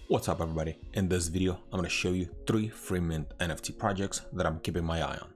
What's up everybody? In this video I'm going to show you 3 free mint NFT projects that I'm keeping my eye on.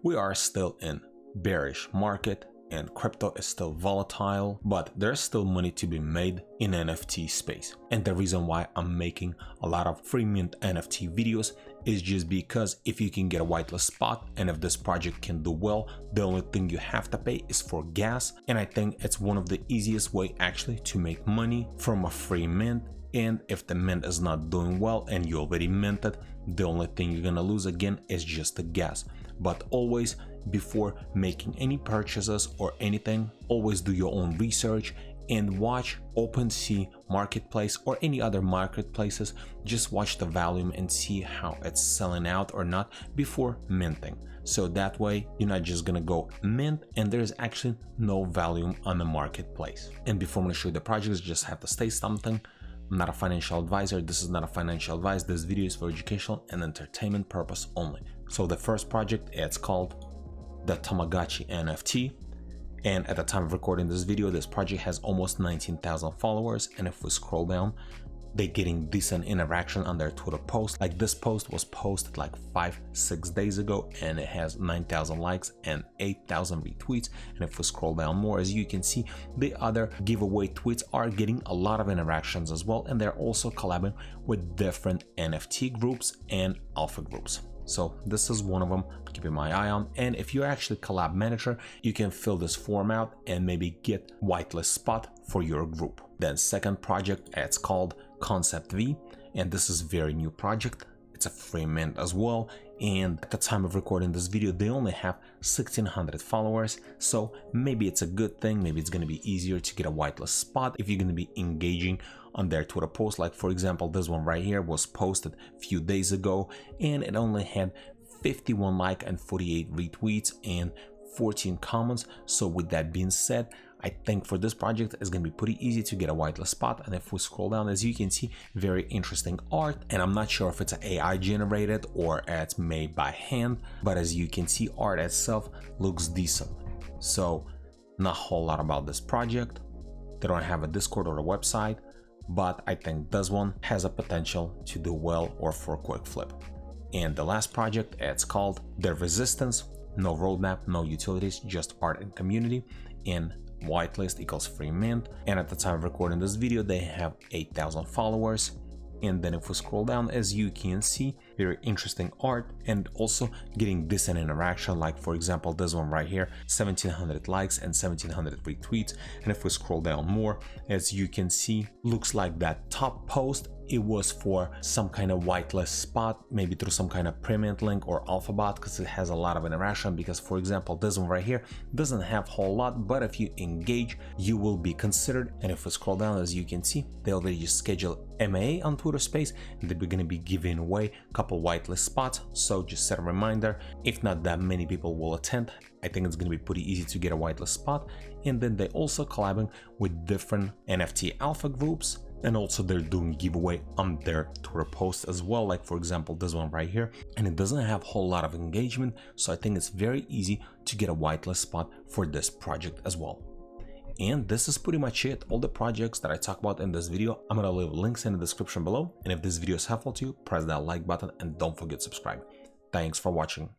We are still in bearish market and crypto is still volatile, but there's still money to be made in NFT space. And the reason why I'm making a lot of free mint NFT videos is just because if you can get a whitelist spot and if this project can do well, the only thing you have to pay is for gas. And I think it's one of the easiest way actually to make money from a free mint. And if the mint is not doing well and you already minted, the only thing you're gonna lose again is just the gas. But always, before making any purchases or anything, always do your own research and watch OpenSea marketplace or any other marketplaces. Just watch the volume and see how it's selling out or not before minting. So that way you're not just gonna go mint and there's actually no volume on the marketplace. And before I'm gonna show you the projects, just have to state something. I'm not a financial advisor. This is not a financial advice. This video is for educational and entertainment purpose only. So the first project, it's called the Tamagotchi NFT. And at the time of recording this video, this project has almost 19,000 followers. And if we scroll down, they're getting decent interaction on their Twitter post. Like this post was posted like 5-6 days ago and it has 9,000 likes and 8,000 retweets. And if we scroll down more, as you can see, the other giveaway tweets are getting a lot of interactions as well. And they're also collabing with different NFT groups and alpha groups. So this is one of them, keeping my eye on. And if you're actually collab manager, you can fill this form out and maybe get whitelist spot for your group. Then second project, it's called ConceptV, and this is very new project. It's a free mint as well. And at the time of recording this video, they only have 1,600 followers. So maybe it's a good thing. Maybe it's going to be easier to get a whitelist spot if you're going to be engaging on their Twitter post. Like for example, this one right here was posted a few days ago and it only had 51 likes and 48 retweets and 14 comments. So with that being said, I think for this project it's going to be pretty easy to get a whitelist spot. And if we scroll down, as you can see, very interesting art. And I'm not sure if it's an AI generated or it's made by hand, but as you can see, art itself looks decent. So not a whole lot about this project. They don't have a Discord or a website, but I think this one has a potential to do well or for a quick flip. And the last project, it's called The Resistance. No roadmap, no utilities, just art and community. And whitelist equals free mint. And at the time of recording this video, they have 8,000 followers. And then if we scroll down, as you can see, very interesting art and also getting decent interaction. Like for example, this one right here, 1,700 likes and 1,700 retweets. And if we scroll down more, as you can see, looks like that top post, it was for some kind of whitelist spot, maybe through some kind of pre-mint link or alpha bot, because it has a lot of interaction. Because for example, this one right here doesn't have a whole lot, but if you engage, you will be considered. And if we scroll down, as you can see, they already just scheduled MA on Twitter Space and they're going to be giving away a couple whitelist spots. So just set a reminder. If not that many people will attend, I think it's going to be pretty easy to get a whitelist spot. And then they also collabing with different NFT alpha groups. And also they're doing giveaway on their Twitter posts as well. Like for example, this one right here, and it doesn't have a whole lot of engagement. So I think it's very easy to get a whitelist spot for this project as well. And this is pretty much it. All the projects that I talk about in this video, I'm going to leave links in the description below. And if this video is helpful to you, press that like button and don't forget to subscribe. Thanks for watching.